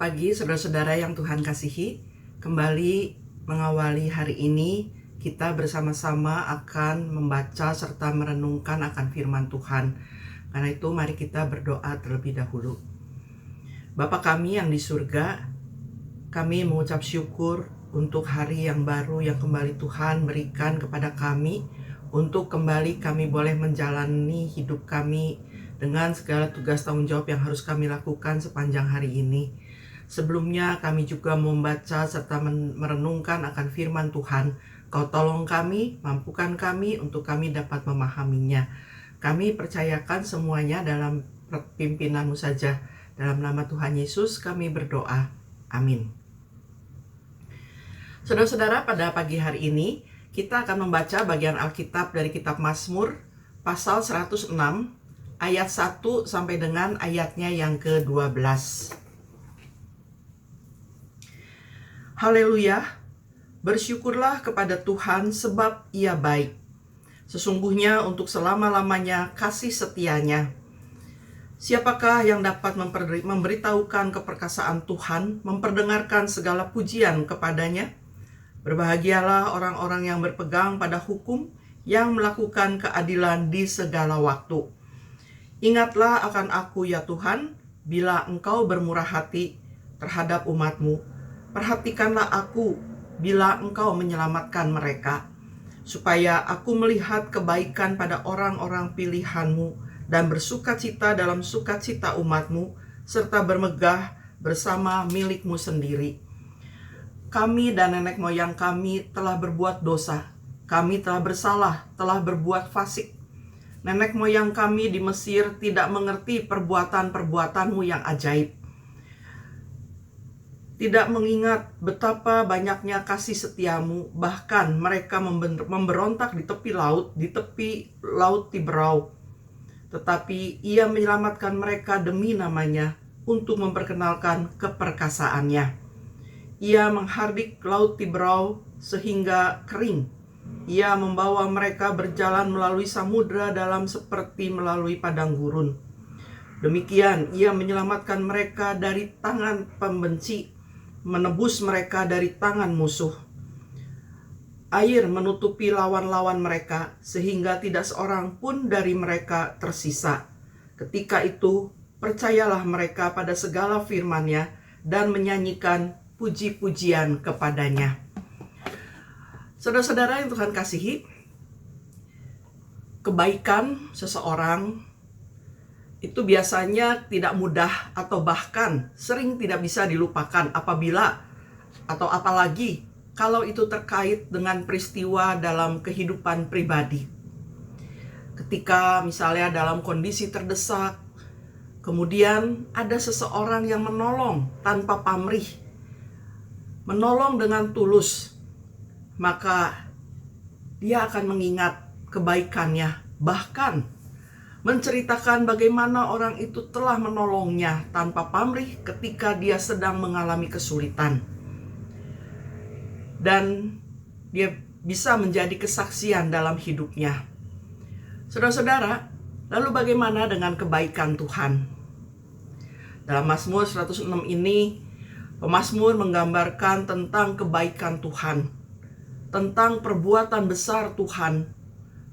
Selamat pagi saudara-saudara yang Tuhan kasihi. Kembali mengawali hari ini, kita bersama-sama akan membaca serta merenungkan akan firman Tuhan. Karena itu mari kita berdoa terlebih dahulu. Bapa kami yang di surga, kami mengucap syukur untuk hari yang baru yang kembali Tuhan berikan kepada kami, untuk kembali kami boleh menjalani hidup kami dengan segala tugas tanggung jawab yang harus kami lakukan sepanjang hari ini. Sebelumnya kami juga membaca serta merenungkan akan firman Tuhan. Kau tolong kami, mampukan kami untuk kami dapat memahaminya. Kami percayakan semuanya dalam pimpinan-Mu saja. Dalam nama Tuhan Yesus kami berdoa. Amin. Saudara-saudara, pada pagi hari ini kita akan membaca bagian Alkitab dari kitab Mazmur pasal 106 ayat 1 sampai dengan ayatnya yang ke-12. Haleluya, bersyukurlah kepada Tuhan sebab Ia baik. Sesungguhnya untuk selama-lamanya kasih setianya. Siapakah yang dapat memberitahukan keperkasaan Tuhan, memperdengarkan segala pujian kepadanya? Berbahagialah orang-orang yang berpegang pada hukum, yang melakukan keadilan di segala waktu. Ingatlah akan aku ya Tuhan, bila Engkau bermurah hati terhadap umat-Mu. Perhatikanlah aku bila Engkau menyelamatkan mereka, supaya aku melihat kebaikan pada orang-orang pilihan-Mu dan bersukacita dalam sukacita umat-Mu, serta bermegah bersama milik-Mu sendiri. Kami dan nenek moyang kami telah berbuat dosa, kami telah bersalah, telah berbuat fasik. Nenek moyang kami di Mesir tidak mengerti perbuatan-perbuatan-Mu yang ajaib. Tidak mengingat betapa banyaknya kasih setiamu, bahkan mereka memberontak di tepi laut Tiberau. Tetapi Ia menyelamatkan mereka demi namanya, untuk memperkenalkan keperkasaannya. Ia menghardik laut Tiberau sehingga kering. Ia membawa mereka berjalan melalui samudera dalam seperti melalui padang gurun. Demikian Ia menyelamatkan mereka dari tangan pembenci, menebus mereka dari tangan musuh. Air menutupi lawan-lawan mereka, sehingga tidak seorang pun dari mereka tersisa. Ketika itu, percayalah mereka pada segala firman-Nya dan menyanyikan puji-pujian kepadanya. Saudara-saudara yang Tuhan kasihi, kebaikan seseorang itu biasanya tidak mudah atau bahkan sering tidak bisa dilupakan apalagi kalau itu terkait dengan peristiwa dalam kehidupan pribadi. Ketika misalnya dalam kondisi terdesak, kemudian ada seseorang yang menolong tanpa pamrih, menolong dengan tulus, maka dia akan mengingat kebaikannya, bahkan menceritakan bagaimana orang itu telah menolongnya tanpa pamrih ketika dia sedang mengalami kesulitan. Dan dia bisa menjadi kesaksian dalam hidupnya. Saudara-saudara, lalu bagaimana dengan kebaikan Tuhan? Dalam Mazmur 106 ini, pemazmur menggambarkan tentang kebaikan Tuhan, tentang perbuatan besar Tuhan.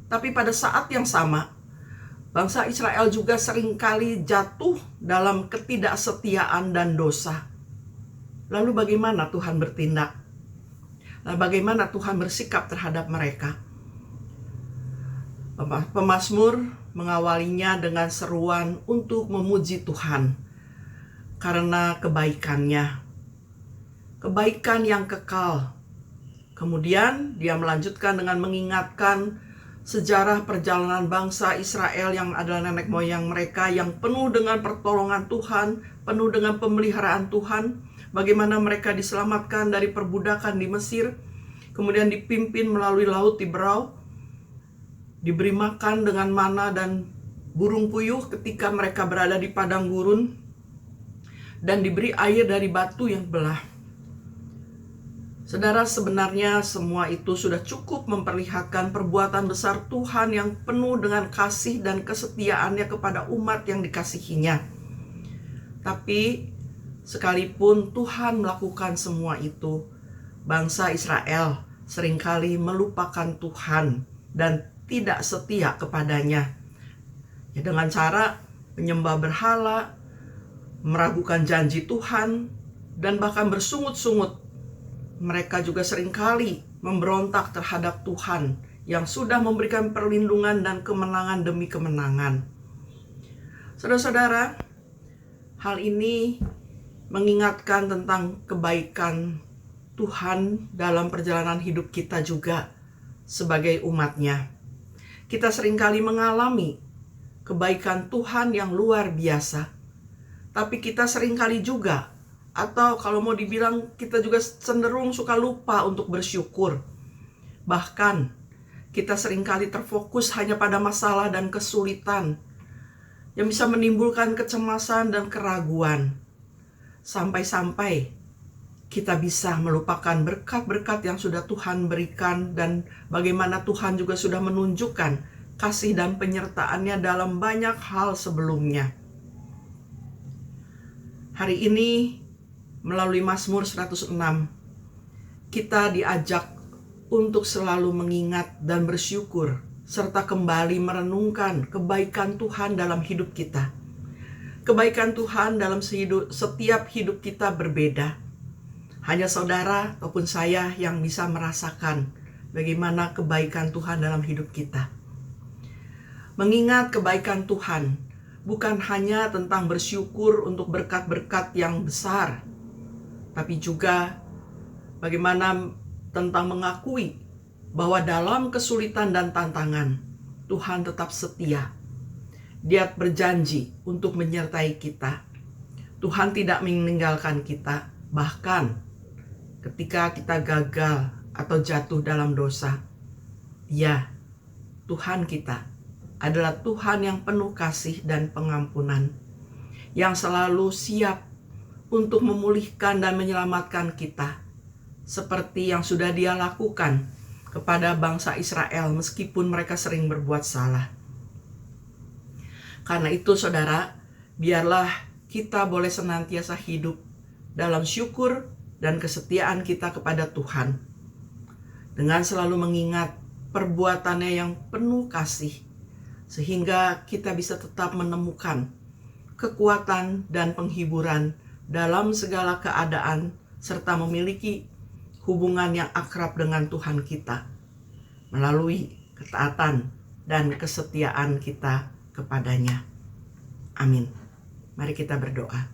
Tapi pada saat yang sama, bangsa Israel juga seringkali jatuh dalam ketidaksetiaan dan dosa. Lalu bagaimana Tuhan bertindak? Lalu bagaimana Tuhan bersikap terhadap mereka? Pemazmur mengawalinya dengan seruan untuk memuji Tuhan karena kebaikannya, kebaikan yang kekal. Kemudian dia melanjutkan dengan mengingatkan sejarah perjalanan bangsa Israel yang adalah nenek moyang mereka, yang penuh dengan pertolongan Tuhan, penuh dengan pemeliharaan Tuhan. Bagaimana mereka diselamatkan dari perbudakan di Mesir, kemudian dipimpin melalui laut Tiberau, diberi makan dengan mana dan burung puyuh ketika mereka berada di padang gurun, dan diberi air dari batu yang belah. Saudara, sebenarnya semua itu sudah cukup memperlihatkan perbuatan besar Tuhan yang penuh dengan kasih dan kesetiaannya kepada umat yang dikasihinya. Tapi Sekalipun Tuhan melakukan semua itu, bangsa Israel seringkali melupakan Tuhan dan tidak setia kepadanya. Ya, dengan cara menyembah berhala, meragukan janji Tuhan, dan bahkan bersungut-sungut. Mereka juga seringkali memberontak terhadap Tuhan yang sudah memberikan perlindungan dan kemenangan demi kemenangan. Saudara-saudara, hal ini mengingatkan tentang kebaikan Tuhan dalam perjalanan hidup kita juga sebagai umat-Nya. Kita seringkali mengalami kebaikan Tuhan yang luar biasa, tapi kita seringkali juga, atau kalau mau dibilang kita juga cenderung suka lupa untuk bersyukur. Bahkan kita seringkali terfokus hanya pada masalah dan kesulitan yang bisa menimbulkan kecemasan dan keraguan. Sampai-sampai kita bisa melupakan berkat-berkat yang sudah Tuhan berikan dan bagaimana Tuhan juga sudah menunjukkan kasih dan penyertaan-Nya dalam banyak hal sebelumnya. Hari ini melalui Mazmur 106, kita diajak untuk selalu mengingat dan bersyukur, serta kembali merenungkan kebaikan Tuhan dalam hidup kita. Kebaikan Tuhan dalam setiap hidup kita berbeda. Hanya saudara ataupun saya yang bisa merasakan bagaimana kebaikan Tuhan dalam hidup kita. Mengingat kebaikan Tuhan bukan hanya tentang bersyukur untuk berkat-berkat yang besar, tapi juga bagaimana tentang mengakui bahwa dalam kesulitan dan tantangan, Tuhan tetap setia. Dia berjanji untuk menyertai kita. Tuhan tidak meninggalkan kita, bahkan ketika kita gagal atau jatuh dalam dosa. Ya, Tuhan kita adalah Tuhan yang penuh kasih dan pengampunan, yang selalu siap untuk memulihkan dan menyelamatkan kita, seperti yang sudah Dia lakukan kepada bangsa Israel meskipun mereka sering berbuat salah. Karena itu saudara, biarlah kita boleh senantiasa hidup dalam syukur dan kesetiaan kita kepada Tuhan, dengan selalu mengingat perbuatannya yang penuh kasih, sehingga kita bisa tetap menemukan kekuatan dan penghiburan dalam segala keadaan, serta memiliki hubungan yang akrab dengan Tuhan kita melalui ketaatan dan kesetiaan kita kepadanya. Amin. Mari kita berdoa.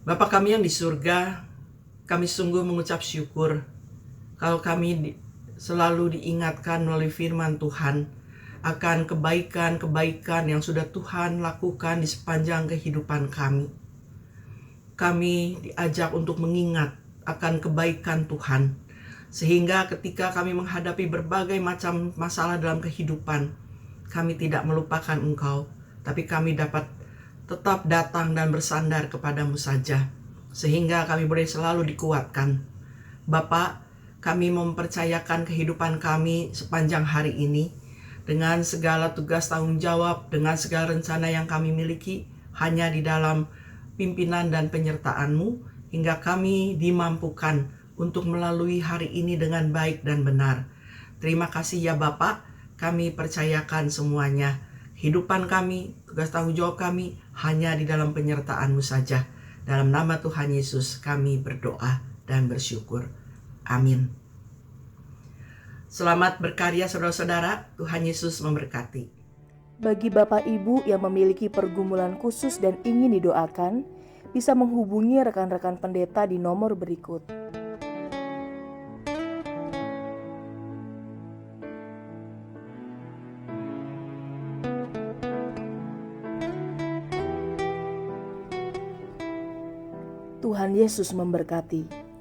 Bapa kami yang di surga, kami sungguh mengucap syukur kalau kami selalu diingatkan melalui firman Tuhan akan kebaikan-kebaikan yang sudah Tuhan lakukan di sepanjang kehidupan kami. Kami diajak untuk mengingat akan kebaikan Tuhan, sehingga ketika kami menghadapi berbagai macam masalah dalam kehidupan, kami tidak melupakan Engkau, tapi kami dapat tetap datang dan bersandar kepadamu saja, sehingga kami boleh selalu dikuatkan. Bapa, kami mempercayakan kehidupan kami sepanjang hari ini, dengan segala tugas tanggung jawab, dengan segala rencana yang kami miliki, hanya di dalam pimpinan dan penyertaan-Mu, hingga kami dimampukan untuk melalui hari ini dengan baik dan benar. Terima kasih ya Bapak, kami percayakan semuanya. Kehidupan kami, tugas tanggung jawab kami, hanya di dalam penyertaan-Mu saja. Dalam nama Tuhan Yesus kami berdoa dan bersyukur. Amin. Selamat berkarya saudara-saudara, Tuhan Yesus memberkati. Bagi Bapak Ibu yang memiliki pergumulan khusus dan ingin didoakan, bisa menghubungi rekan-rekan pendeta di nomor berikut. Tuhan Yesus memberkati.